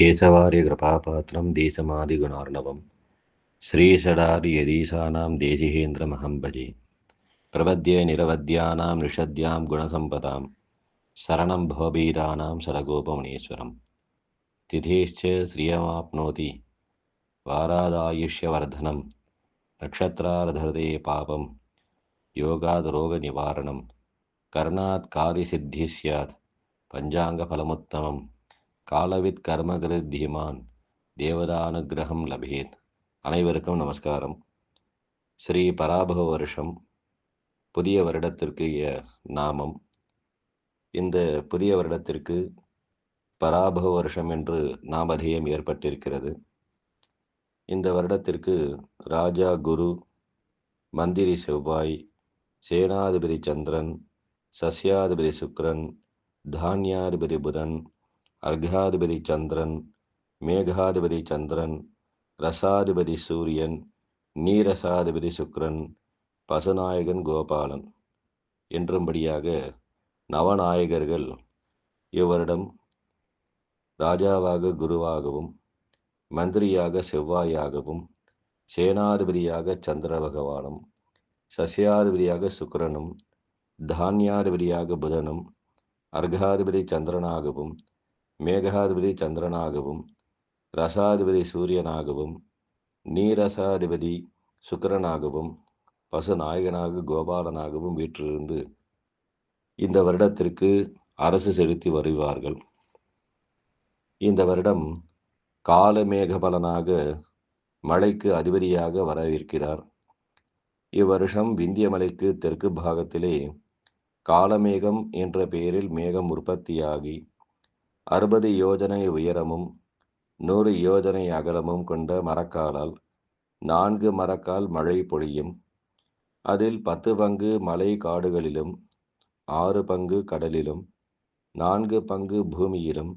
केशवार्य कृपापात्रं देशमादिगुणार्णवं श्रीषडार्यदीशानां देशिहेन्द्रमहं भजे प्रपद्ये निरवद्यानां निषद्यां गुणसम्पदां शरणं भवबीराणां षडगोपमुनीश्वरं तिथेश्च श्रियमाप्नोति वारादायुष्यवर्धनं नक्षत्रार्धते पापं योगाद् रोगनिवारणं कर्णात् कार्यसिद्धिः स्यात् पञ्चाङ्गफलमुत्तमं காலவித் கர்மகிருத் தீமான் தேவதானுகிரகம் லபேத். அனைவருக்கும் நமஸ்காரம். ஸ்ரீ பராபவ வருஷம் புதிய வருடத்திற்குரிய நாமம். இந்த புதிய வருடத்திற்கு பராபவ வருஷம் என்று நாமதேயம் ஏற்பட்டிருக்கிறது. இந்த வருடத்திற்கு ராஜா குரு, மந்திரி செவ்வாய், சேனாதிபதி சந்திரன், சஸ்யாதிபதி சுக்கிரன், தானியாதிபதி புதன், அர்காதிபதி சந்திரன், மேகாதிபதி சந்திரன், ரசாதிபதி சூரியன், நீரசாதிபதி சுக்கிரன், பசுநாயகன் கோபாலன் என்றும்படியாக நவநாயகர்கள் இவ்வருடம் ராஜாவாக குருவாகவும், மந்திரியாக செவ்வாயாகவும், சேனாதிபதியாக சந்திர பகவானும், சஸ்யாதிபதியாக சுக்கிரனும், தானியாதிபதியாக புதனும், அர்காதிபதி சந்திரனாகவும், மேகாதிபதி சந்திரனாகவும், ரசாதிபதி சூரியனாகவும், நீரசாதிபதி சுக்கிரனாகவும், பசுநாயகனாக கோபாலனாகவும் வீற்றிருந்து இந்த வருடத்திற்கு அரசு செலுத்தி வருவார்கள். இந்த வருடம் காலமேக பலனாக மழைக்கு அதிபதியாக வரவிருக்கிறார். இவ்வருஷம் விந்திய மலைக்கு தெற்கு பாகத்திலே காலமேகம் என்ற பெயரில் மேகம் உற்பத்தியாகி 60 யோஜனை உயரமும் 100 யோஜனை அகலமும் கொண்ட மரக்காலால் 4 மரக்கால் மழை பொழியும். அதில் 10 பங்கு மலை காடுகளிலும், 6 பங்கு கடலிலும், 4 பங்கு பூமியிலும்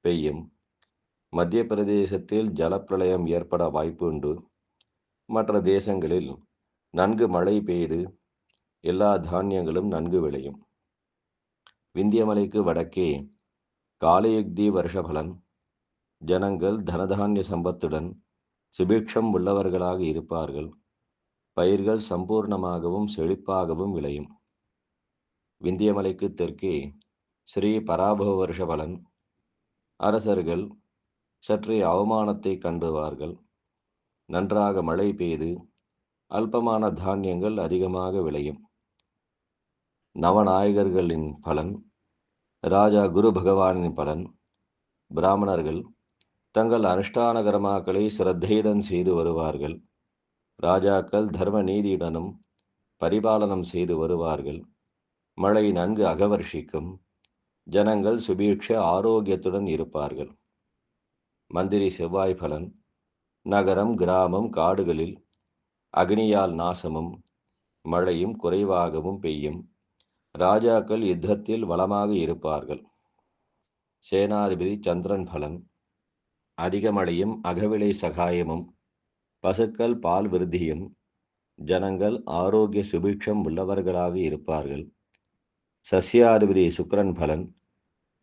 பெய்யும். மத்திய பிரதேசத்தில் ஜலப்பிரளயம் ஏற்பட வாய்ப்புண்டு. மற்ற தேசங்களில் நன்கு மழை பெய்து எல்லா தானியங்களும் நன்கு விளையும். விந்தியமலைக்கு வடக்கே காலயுக்தி வருஷபலன். ஜனங்கள் தனதானிய சம்பத்துடன் சுபிக்ஷம் உள்ளவர்களாக இருப்பார்கள். பயிர்கள் சம்பூர்ணமாகவும் செழிப்பாகவும் விளையும். விந்தியமலைக்கு தெற்கே ஸ்ரீ பராபவ வருஷபலன். அரசர்கள் சற்றே அவமானத்தை கண்டுவார்கள். நன்றாக மழை பெய்து அல்பமான தானியங்கள் அதிகமாக விளையும். நவநாயகர்களின் பலன். ராஜா குரு பகவானின் பலன். பிராமணர்கள் தங்கள் அனுஷ்டான கர்மாக்களை சிரத்தையுடன் செய்து வருவார்கள். ராஜாக்கள் தர்ம நீதியுடனும் பரிபாலனம் செய்து வருவார்கள். மழை நன்கு அகவர்ஷிக்கும். ஜனங்கள் சுபீட்ச ஆரோக்கியத்துடன் இருப்பார்கள். மந்திரி செவ்வாய் பலன். நகரம், கிராமம், காடுகளில் அக்னியால் நாசமும் மழையும் குறைவாகவும் பெய்யும். ராஜாக்கள் யுத்தத்தில் வளமாக இருப்பார்கள். சேனாதிபதி சந்திரன் பலன். அதிக மழையும் அகவிலை சகாயமும், பசுக்கள் பால் விருத்தியும், ஜனங்கள் ஆரோக்கிய சுபிக்ஷம் உள்ளவர்களாக இருப்பார்கள். சஸ்யாதிபதி சுக்கிரன் பலன்.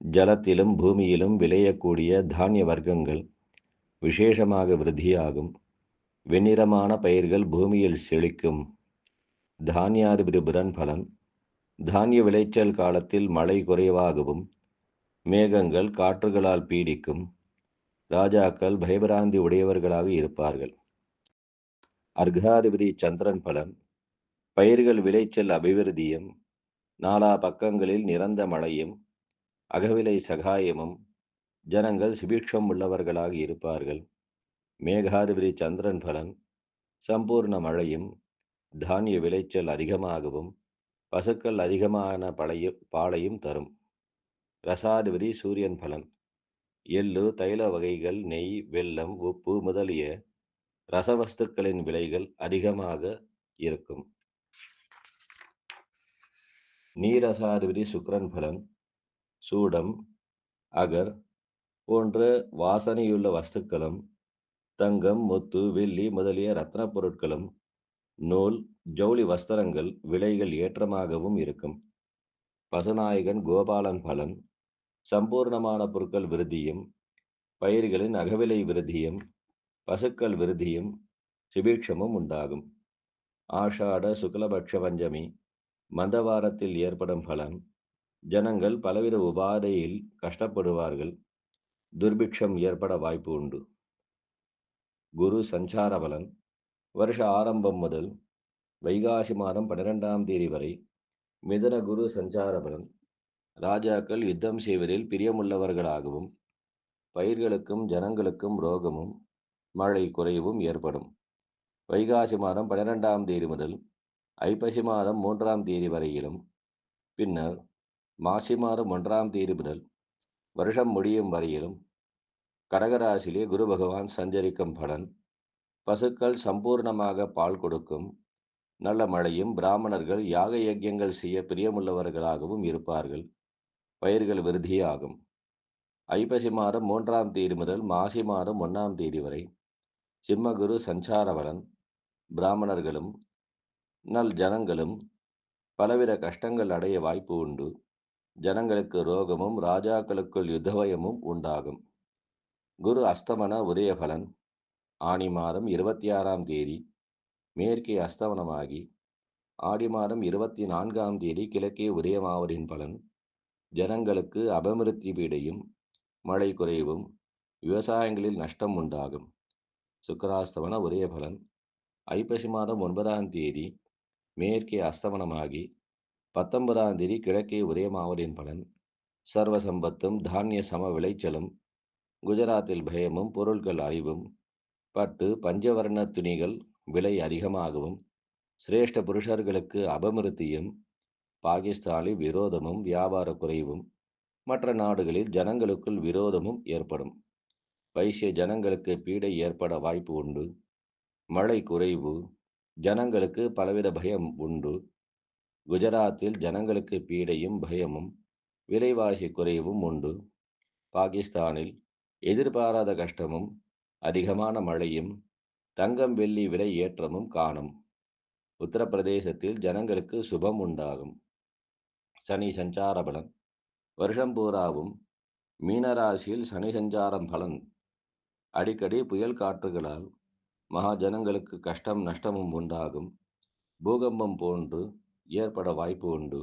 ஜலத்திலும் பூமியிலும் விளையக்கூடிய தானிய வர்க்கங்கள் விசேஷமாக விருத்தியாகும். வெண்ணிறமான பயிர்கள் பூமியில் செழிக்கும். தானியாதிபதி புதன் பலன். தானிய விளைச்சல் காலத்தில் மழை குறைவாகவும் மேகங்கள் காற்றுகளால் பீடிக்கும். ராஜாக்கள் பயபிராந்தி உடையவர்களாக இருப்பார்கள். அர்காதிபதி சந்திரன் பலன். பயிர்கள் விளைச்சல் அபிவிருத்தியும், நாலா பக்கங்களில் நிறந்த மழையும், அகவிலை சகாயமும், ஜனங்கள் சுபீட்சம் உள்ளவர்களாக இருப்பார்கள். மேகாதிபதி சந்திரன் பலன். சம்பூர்ண மழையும், தானிய விளைச்சல் அதிகமாகவும், பசுக்கள் அதிகமான பாலையும் தரும். ரசாதிபதி சூரியன் பலன். எள்ளு, தைல வகைகள், நெய், வெல்லம், உப்பு முதலிய ரசவஸ்துக்களின் விலைகள் அதிகமாக இருக்கும். நீரசாதிபதி சுக்கிரன் பலன். சூடம், அகர் போன்ற வாசனையுள்ள வஸ்துக்களும், தங்கம், முத்து, வெள்ளி முதலிய ரத்ன பொருட்களும், நூல், ஜவுளி வஸ்திரங்கள் விலைகள் ஏற்றமாகவும் இருக்கும். பசுநாயகன் கோபாலன் பலன். சம்பூர்ணமான பொருட்கள் விருத்தியும், பயிர்களின் அகவிலை விருத்தியும் பசுக்கள் விருத்தியும் சுபீட்சமும் உண்டாகும். ஆஷாட சுக்லபட்ச பஞ்சமி மந்தவாரத்தில் ஏற்படும் பலன். ஜனங்கள் பலவித உபாதையில் கஷ்டப்படுவார்கள். துர்பிக்ஷம் ஏற்பட வாய்ப்பு உண்டு. குரு சஞ்சார பலன். வருஷ ஆரம்பம் முதல் வைகாசி மாதம் 12ஆம் தேதி வரை மிதன குரு சஞ்சார பலன். ராஜாக்கள் யுத்தம் செய்வதில் பிரியமுள்ளவர்களாகவும் பயிர்களுக்கும் ஜனங்களுக்கும் ரோகமும் மழை குறைவும் ஏற்படும். வைகாசி மாதம் 12ஆம் தேதி முதல் ஐப்பசி மாதம் 3ஆம் தேதி வரையிலும், பின்னர் மாசி மாதம் 1ஆம் தேதி முதல் வருஷம் முடியும் வரையிலும் கடகராசியிலே குரு பகவான் சஞ்சரிக்கும் பலன். பசுக்கள் சம்பூர்ணமாக பால் கொடுக்கும். நல்ல மழையும் பிராமணர்கள் யாக யஜ்யங்கள் செய்ய பிரியமுள்ளவர்களாகவும் இருப்பார்கள். பயிர்கள் விருத்தியாகும். ஐப்பசி மாதம் 3ஆம் தேதி முதல் மாசி மாதம் 1ஆம் தேதி வரை சிம்மகுரு சஞ்சார பலன். பிராமணர்களும் நல் ஜனங்களும் பலவித கஷ்டங்கள் அடைய வாய்ப்பு உண்டு. ஜனங்களுக்கு ரோகமும் ராஜாக்களுக்குள் யுத்தவயமும் உண்டாகும். குரு அஸ்தமன உதயபலன். ஆனி மாதம் 26ஆம் தேதி மேற்கே அஸ்தமனமாகி ஆடி மாதம் 24ஆம் தேதி கிழக்கே உதயமாவதின் பலன். ஜனங்களுக்கு அபமிருத்தி பீடையும் மழை குறைவும் விவசாயங்களில் நஷ்டம் உண்டாகும். சுக்கராஸ்தமன உதயபலன். ஐப்பசி மாதம் 9ஆம் தேதி மேற்கே அஸ்தமனமாகி 19ஆம் தேதி கிழக்கே உதயமாவதின் பலன். சர்வ சம்பத்தும் தானிய சம விளைச்சலும் குஜராத்தில் பயமும் பொருட்கள் அழிவும் பட்டு பஞ்சவர்ண துணிகள் விலை அதிகமாகவும் சிரேஷ்ட புருஷர்களுக்கு அபமிருத்தியும் பாகிஸ்தானில் விரோதமும் வியாபார குறைவும் மற்ற நாடுகளில் ஜனங்களுக்குள் விரோதமும் ஏற்படும். வைசிய ஜனங்களுக்கு பீடை ஏற்பட வாய்ப்பு உண்டு. மழை குறைவு. ஜனங்களுக்கு பலவித பயம் உண்டு. குஜராத்தில் ஜனங்களுக்கு பீடையும் பயமும் விலைவாசி குறைவும் உண்டு. பாகிஸ்தானில் எதிர்பாராத கஷ்டமும் அதிகமான மழையும் தங்கம் வெள்ளி விலை ஏற்றமும் காணும். உத்தரப்பிரதேசத்தில் ஜனங்களுக்கு சுபம் உண்டாகும். சனி சஞ்சார பலன். வருஷம் பூராவும் மீனராசியில் சனி சஞ்சாரம் பலன். அடிக்கடி புயல் காற்றுகளால் மகா ஜனங்களுக்கு கஷ்டம் நஷ்டமும் உண்டாகும். பூகம்பம் போன்று ஏற்பட வாய்ப்பு உண்டு.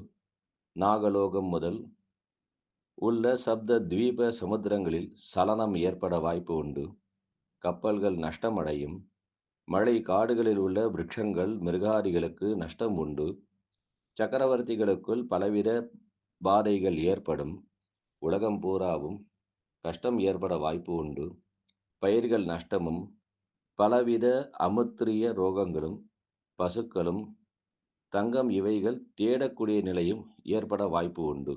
நாகலோகம் முதல் உள்ள சப்த தீப சமுத்திரங்களில் சலனம் ஏற்பட வாய்ப்பு உண்டு. கப்பல்கள் நஷ்டமடையும். மழை காடுகளில் உள்ள விருட்சங்கள் மிருகாதிகளுக்கு நஷ்டம் உண்டு. சக்கரவர்த்திகளுக்குள் பலவித பாதைகள் ஏற்படும். உலகம் பூராவும் கஷ்டம் ஏற்பட வாய்ப்பு உண்டு. பயிர்கள் நஷ்டமும் பலவித அமுத்திரிய ரோகங்களும் பசுக்களும் தங்கம் இவைகள் தேடக்கூடிய நிலையும் ஏற்பட வாய்ப்பு உண்டு.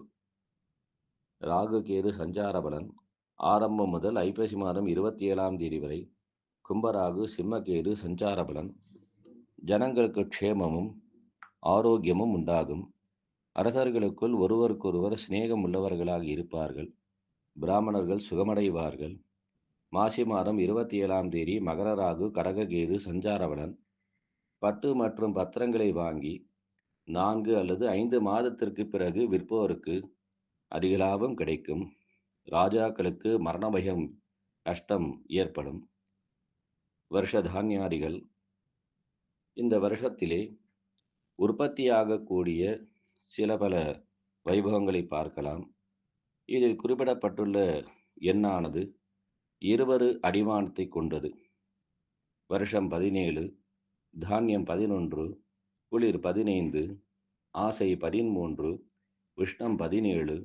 ராகு கேது சஞ்சார பலன். ஆரம்பம் முதல் ஐப்பசி மாதம் 27ஆம் தேதி வரை கும்பராகு சிம்மகேது சஞ்சார பலன். ஜனங்களுக்கு க்ஷேமமும் ஆரோக்கியமும் உண்டாகும். அரசர்களுக்குள் ஒருவருக்கொருவர் சிநேகம் உள்ளவர்களாக இருப்பார்கள். பிராமணர்கள் சுகமடைவார்கள். மாசி மாதம் 27ஆம் தேதி மகர ராகு கடககேது சஞ்சார பலன். பட்டு மற்றும் பத்திரங்களை வாங்கி 4 அல்லது 5 மாதத்திற்கு பிறகு விற்போருக்கு அதிக லாபம் கிடைக்கும். ராஜாக்களுக்கு மரண பயம் கஷ்டம் ஏற்படும். வருஷ தானியாதிகள். இந்த வருஷத்திலே உற்பத்தியாகக்கூடிய சில பல வைபவங்களை பார்க்கலாம். இதில் குறிப்பிடப்பட்டுள்ள எண்ணானது 20 அடிமானத்தை கொண்டது. வருஷம் 17, தானியம் 11, குளிர் 15, ஆசை 13, உஷ்ணம் 17,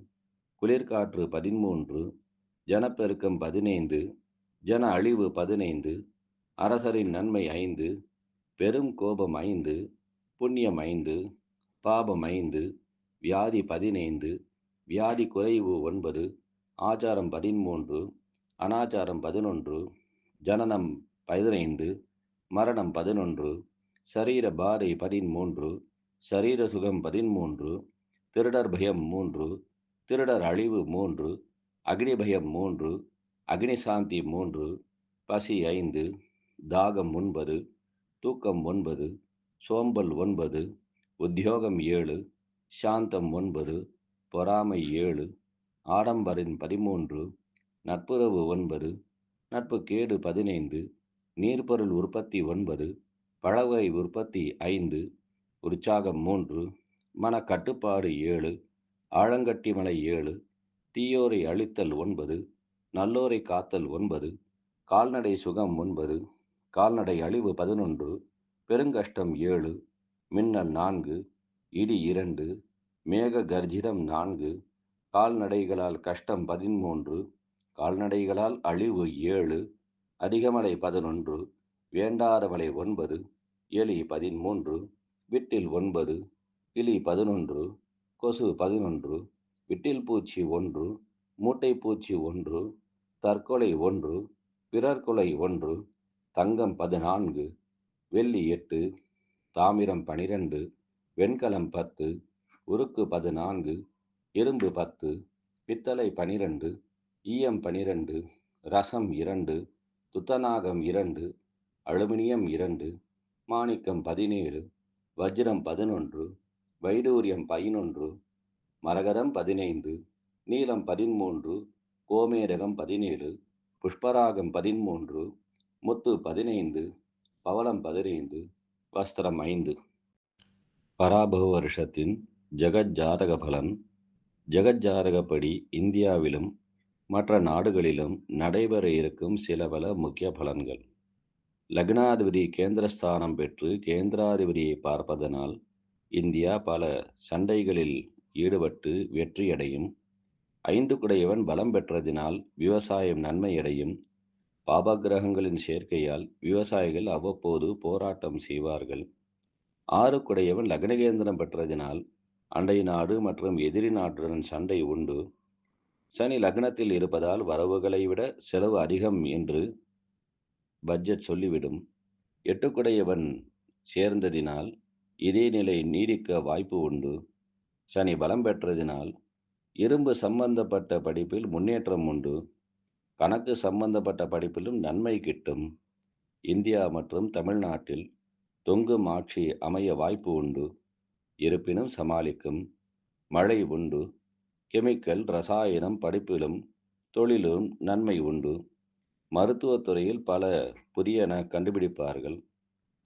குளிர்காற்று 13, ஜனப்பெருக்கம் 15, ஜன அழிவு 15, அரசரின் நன்மை 5, பெரும் கோபம் 5, புண்ணியம் 5, பாபம் 5, வியாதி 15, வியாதி குறைவு 9, ஆச்சாரம் 13, அனாச்சாரம் 11, ஜனனம் 15, மரணம் 11, சரீர பாதை 13, சரீர சுகம் 13, திருடர் பயம் 3, திருடர் அழிவு 3, அக்னி பயம் 3, அக்னி சாந்தி 3, பசி 5, தாகம் 9, தூக்கம் 9, சோம்பல் 9, உத்தியோகம் 7, சாந்தம் 9, பொறாமை 7, ஆடம்பரம் 13, நட்புறவு 9, நட்பு கேடு 15, நீர்ப்பொருள் உற்பத்தி 9, பழவகை உற்பத்தி 5, உற்சாகம் 3, மனக்கட்டுப்பாடு 7, ஆழங்கட்டிமலை 7, தீயோரை அழித்தல் 9, நல்லோரை காத்தல் 9, கால்நடை சுகம் 9, கால்நடை அழிவு 11, பெருங்கஷ்டம் 7, மின்னல் 4, இடி 2, மேக கர்ஜிதம் 4, கால்நடைகளால் கஷ்டம் 13, கால்நடைகளால் அழிவு 7, அதிகமலை 11, வேண்டாத மலை 9, எலி 13, விட்டில் 9, கிளி 11, கொசு 11, விட்டில் பூச்சி 1, மூட்டைப்பூச்சி 1, தற்கொலை 1, பிறர் கொலை 1, தங்கம் 14, வெள்ளி 8, தாமிரம் 12, வெண்கலம் 10, உருக்கு 14, இரும்பு 10, பித்தளை 12, ஈயம் 12, ரசம் 2, துத்தநாகம் 2, அலுமினியம் 2, மாணிக்கம் 17, வஜ்ரம் 11, வைடூரியம் 11, மரகதம் 15, நீலம் 13, கோமேதகம் 17, புஷ்பராகம் 13, முத்து 15, பவளம் 15, வஸ்திரம் 5. பராபவ வருஷத்தின் ஜகஜாதக பலன். ஜகஜாதகப்படி இந்தியாவிலும் மற்ற நாடுகளிலும் நடைபெற இருக்கும் சில பல முக்கிய பலன்கள். லக்னாதிபதி கேந்திரஸ்தானம் பெற்று கேந்திராதிபதியை பார்ப்பதனால் இந்தியா பல சண்டைகளில் ஈடுபட்டு வெற்றியடையும். 5 குடையவன் பலம் பெற்றதினால் விவசாயம் நன்மையடையும். பாபகிரகங்களின் சேர்க்கையால் விவசாயிகள் அவ்வப்போது போராட்டம் செய்வார்கள். 6 குடையவன் லக்னகேந்திரம் பெற்றதினால் அண்டை நாடு மற்றும் எதிரி நாட்டுடன் சண்டை உண்டு. சனி லக்னத்தில் இருப்பதால் வரவுகளை விட செலவு அதிகம் என்று பட்ஜெட் சொல்லிவிடும். 8 குடையவன் சேர்ந்ததினால் இதே நிலை நீடிக்க வாய்ப்பு உண்டு. சனி பலம் பெற்றதினால் இரும்பு சம்பந்தப்பட்ட படிப்பில் முன்னேற்றம் உண்டு. கணக்கு சம்பந்தப்பட்ட படிப்பிலும் நன்மை கிட்டும். இந்தியா மற்றும் தமிழ்நாட்டில் தொங்கும் ஆட்சி அமைய வாய்ப்பு உண்டு. இருப்பினும் சமாளிக்கும். மழை உண்டு. கெமிக்கல் ரசாயனம் படிப்பிலும் தொழிலும் நன்மை உண்டு. மருத்துவத்துறையில் பல புதியன கண்டுபிடிப்பார்கள்.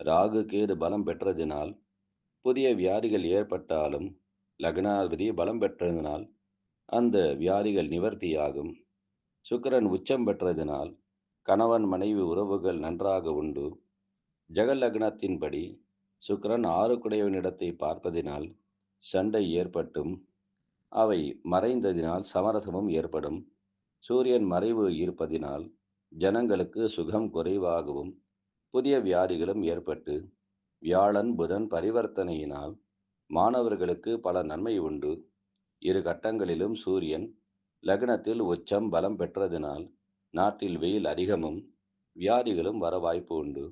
ராகு கேது பலம் பெற்றதினால் புதிய வியாதிகள் ஏற்பட்டாலும் லக்னாதிபதி பலம் பெற்றதினால் அந்த வியாதிகள் நிவர்த்தியாகும். சுக்கிரன் உச்சம் பெற்றதினால் கணவன் மனைவி உறவுகள் நன்றாக உண்டு. ஜெகல் லக்னத்தின்படி சுக்கிரன் 6 குடையவனிடத்தை பார்ப்பதினால் சண்டை ஏற்பட்டும். அவை மறைந்ததினால் சமரசமும் ஏற்படும். சூரியன் மறைவு இருப்பதினால் ஜனங்களுக்கு சுகம் குறைவாகவும் புதிய வியாதிகளும் ஏற்பட்டு வியாழன் புதன் பரிவர்த்தனையினால் மாணவர்களுக்கு பல நன்மை உண்டு. 2 கட்டங்களிலும் சூரியன் லக்னத்தில் உச்சம் பலம் பெற்றதினால் நாட்டில் வெயில் அதிகமும் வியாதிகளும் வர வாய்ப்பு உண்டு.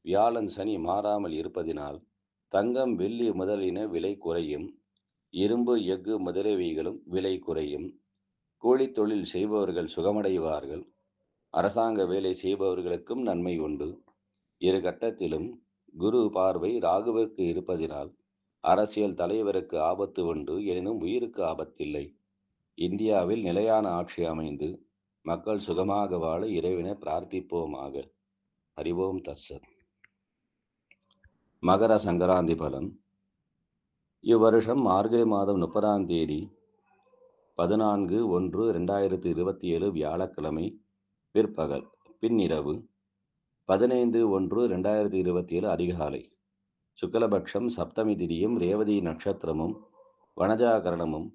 வியாழன் சனி மாறாமல் இருப்பதினால் தங்கம் வெள்ளி முதலின விலை குறையும். இரும்பு எஃகு முதலியவைகளும் விலை குறையும். கூலி தொழில் செய்பவர்கள் சுகமடைவார்கள். அரசாங்க வேலை செய்பவர்களுக்கும் நன்மை உண்டு. 2 கட்டத்திலும் குரு பார்வை ராகுவிற்கு இருப்பதினால் அரசியல் தலைவருக்கு ஆபத்து உண்டு, எனினும் உயிருக்கு ஆபத்தில்லை. இந்தியாவில் நிலையான ஆட்சி அமைந்து மக்கள் சுகமாக வாழ இறைவனை பிரார்த்திப்போமாக. ஹரிவோம் தத்சத். மகர சங்கராந்தி பலன். இவ்வருஷம் மார்கழி மாதம் 30ஆம் தேதி 14/1/2027 வியாழக்கிழமை பிற்பகல் பின்னிரவு 15/1/2027 அதிகாலை சுக்லபக்ஷம் சப்தமி திதியும் ரேவதி நட்சத்திரமும் வனஜாகரணமும்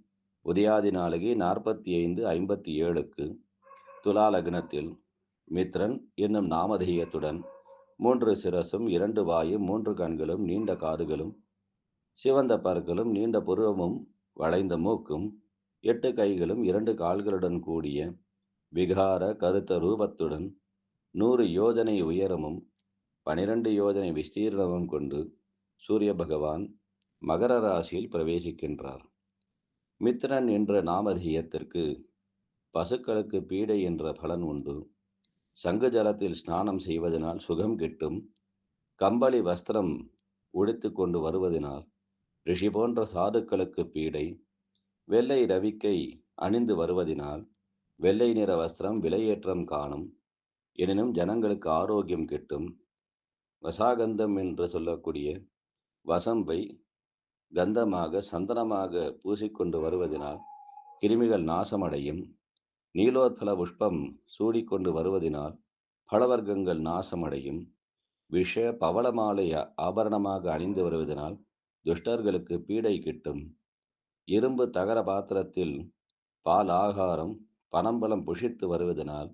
உதயாதி நாளிகை 45:57க்கு துலா லக்னத்தில் மித்ரன் என்னும் நாமதேயத்துடன் 3 சிரசும் 2 வாயும் 3 கண்களும் நீண்ட காதுகளும் சிவந்த பற்களும் நீண்ட புருவமும் வளைந்த மூக்கும் 8 கைகளும் 2 கால்களுடன் கூடிய விகார கருத்த ரூபத்துடன் 100 யோஜனை உயரமும் 12 யோஜனை விஸ்தீர்ணமும் கொண்டு சூரிய பகவான் மகர ராசியில் பிரவேசிக்கின்றார். மித்ரன் என்ற நாமதேயத்திற்கு பசுக்களுக்கு பீடை என்ற பலன் உண்டு. சங்கு ஜலத்தில் ஸ்நானம் செய்வதனால் சுகம் கிட்டும். கம்பளி வஸ்திரம் உடுத்து கொண்டு வருவதனால் ரிஷி போன்ற சாதுக்களுக்கு பீடை. வெள்ளை ரவிக்கை அணிந்து வருவதினால் வெள்ளை நிற வஸ்திரம் விலையேற்றம் காணும். எனினும் ஜனங்களுக்கு ஆரோக்கியம் கிட்டும். வசாகந்தம் என்று சொல்லக்கூடிய வசம்பை கந்தமாக சந்தனமாக பூசிக்கொண்டு வருவதினால் கிருமிகள் நாசமடையும். நீலோத்பல புஷ்பம் சூடிக்கொண்டு வருவதினால் பழவர்க்கங்கள் நாசமடையும். விஷ பவளமாலை ஆபரணமாக அணிந்து வருவதனால் துஷ்டர்களுக்கு பீடை கிட்டும். இரும்பு தகர பாத்திரத்தில் பால் ஆகாரம் பனம்பழம் புஷித்து வருவதனால்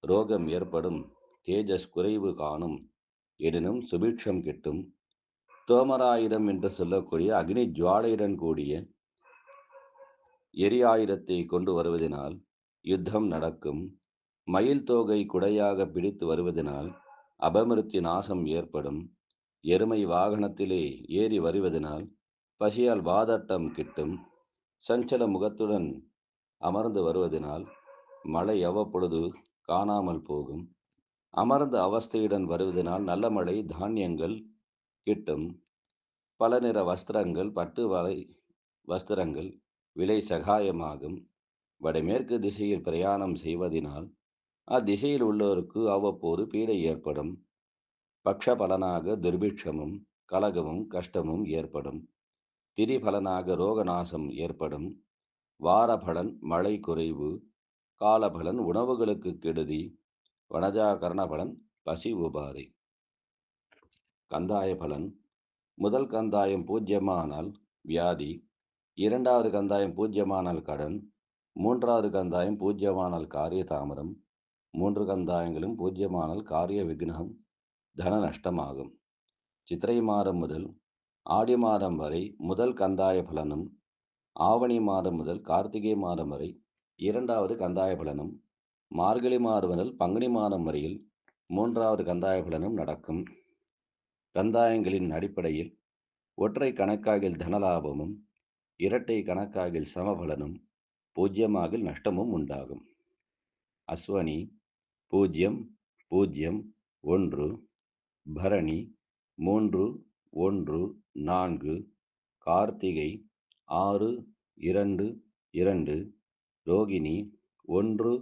ரோகம் ஏற்படும். தேஜஸ் குறைவு காணும். எனினும் சுபிக்ஷம் கிட்டும். தோமராயுதம் என்று சொல்லக்கூடிய அக்னி ஜுவாலையுடன் கூடிய எரியாயுதத்தை கொண்டு வருவதனால் யுத்தம் நடக்கும். மயில் தோகை குடையாக பிடித்து வருவதனால் அபமிருத்தி நாசம் ஏற்படும். எருமை வாகனத்திலே ஏறி வருவதனால் பசியால் வாதட்டம் கிட்டும். சஞ்சல முகத்துடன் அமர்ந்து வருவதனால் மழை அவ்வப்பொழுது காணாமல் போகும். அமர்ந்த அவஸ்தையுடன் வருவதனால் நல்ல மழை தானியங்கள் கிட்டும். பல நிற வஸ்திரங்கள் பட்டு வலை வஸ்திரங்கள் விலை சகாயமாகும். வடமேற்கு திசையில் பிரயாணம் செய்வதனால் அத்திசையில் உள்ளோருக்கு அவ்வப்போது பீடை ஏற்படும். பக்ஷ பலனாக துர்பிக்ஷமும் கலகமும் கஷ்டமும் ஏற்படும். திரி பலனாக ரோகநாசம் ஏற்படும். வாரபலன் மழை குறைவு. காலபலன் உணவுகளுக்கு கெடுதி. வனஜாகரண பலன் பசி உபாதை. கந்தாய பலன் முதல் கந்தாயம் பூஜ்யமானால் வியாதி, இரண்டாவது கந்தாயம் பூஜ்யமானால் கடன், மூன்றாவது கந்தாயம் பூஜ்யமானால் காரிய தாமதம், மூன்று கந்தாயங்களும் பூஜ்யமானால் காரிய விக்னம் தன நஷ்டமாகும். சித்திரை மாதம் முதல் ஆடி மாதம் வரை முதல் கந்தாய பலனும், ஆவணி மாதம் முதல் கார்த்திகை மாதம் வரை இரண்டாவது கந்தாய பலனும், மார்கழி மாதம் முதல் பங்குனி மாதம் வரையில் மூன்றாவது கந்தாய பலனும் நடக்கும். கந்தாயங்களின் அடிப்படையில் ஒற்றை கணக்காகில் தனலாபமும், இரட்டை கணக்காகில் சமபலனும், பூஜ்யமாகில் நஷ்டமும் உண்டாகும். அஸ்வனி 0, 0, 1, பரணி 3, 1, 4, கார்த்திகை 6, 2, 2, ரோகிணி 1,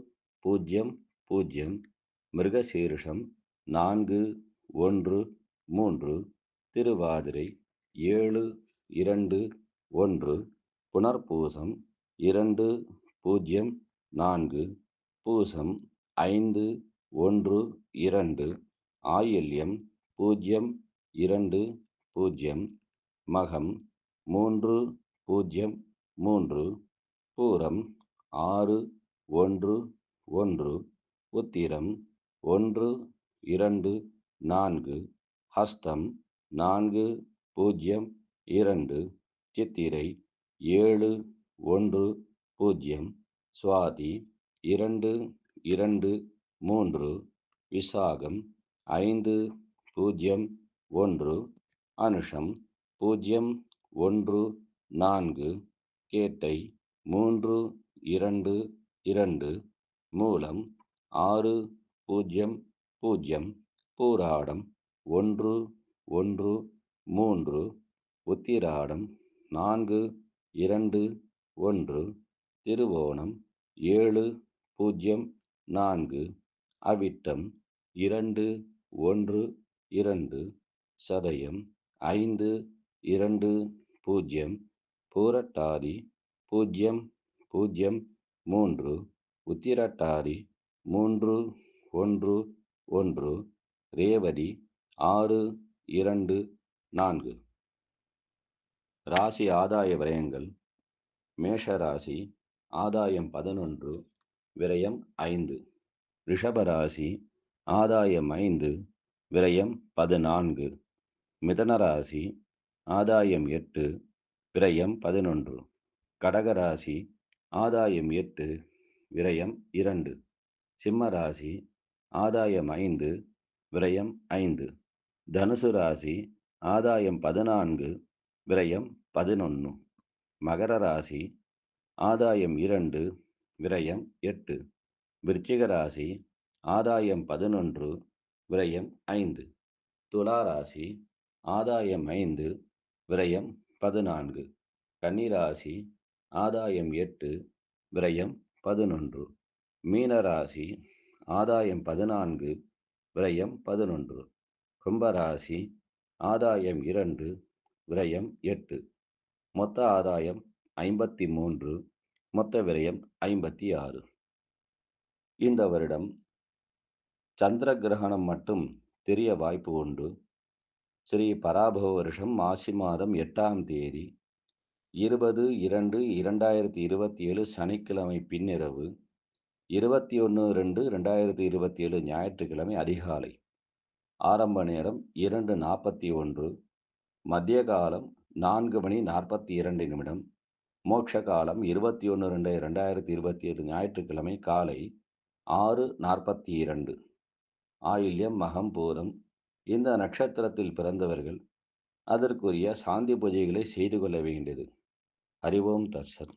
0, 0, மிருகசீரிஷம் 4, 1, 3, திருவாதிரை 7, 2, 1, புனர்பூசம் 2, 0, 4, பூசம் 5, 1, 2, ஆயில்யம் 0, 2, 0, மகம் 3, 0, 3, பூரம் 6, 1, 1, உத்திரம் 1, 2, 4, ஹஸ்தம் 4, 0, 2, சித்திரை 7, 1, 0, சுவாதி 2, 2, 3, விசாகம் 5, 0, 1, அனுஷம் 0, 1, 4, கேட்டை 3, 2, 2, மூலம் 6, 0, 0, பூராடம் 1, 1, 3, உத்திராடம் 4, 2, 1, திருவோணம் 7, 0, 4, அவிட்டம் 2, 1, 2, சதயம் 5, 2, 0, பூரட்டாதி 0, 0, 3, உத்திரட்டாதி 3, 1, 1, ரேவதி 6, 2, 4. ராசி ஆதாய விரயங்கள். மேஷ ராசி ஆதாயம் 11, விரயம் 5. ரிஷபராசி ஆதாயம் 5, விரயம் 14. மிதனராசி ஆதாயம் 8, விரயம் 11. கடகராசி ஆதாயம் 8, விரயம் 2. சிம்மராசி ஆதாயம் 5, விரயம் 5. தனுசு ராசி ஆதாயம் 14, விரயம் 11. மகர ராசி ஆதாயம் 2, விரயம் 8. விருச்சிக ராசி ஆதாயம் 11, விரயம் 5. துலா ராசி ஆதாயம் 5, விரயம் 14. கன்னி ராசி ஆதாயம் 8, விரயம் 11. மீனராசி ஆதாயம் 14, விரயம் 11. கும்பராசி ஆதாயம் 2, விரயம் 8. மொத்த ஆதாயம் 53, மொத்த விரயம் 56. இந்த வருடம் சந்திர கிரகணம் மட்டும் தெரிய வாய்ப்பு உண்டு. ஸ்ரீ பராபவ வருஷம் மாசி மாதம் 8ஆம் தேதி 20/2/2027 சனிக்கிழமை பின்னிரவு, 21/2/2027 ஞாயிற்றுக்கிழமை அதிகாலை. ஆரம்ப நேரம் 2:41, மத்திய காலம் 4 மணி 42 நிமிடம், மோட்ச காலம் 21/2/2027 ஞாயிற்றுக்கிழமை காலை 6:42. ஆயில்யம் மகம் பூரம். இந்த நட்சத்திரத்தில் பிறந்தவர்கள் அதற்குரிய சாந்தி பூஜைகளை செய்து கொள்ள வேண்டியது. ஹரி ஓம் தத்சத்.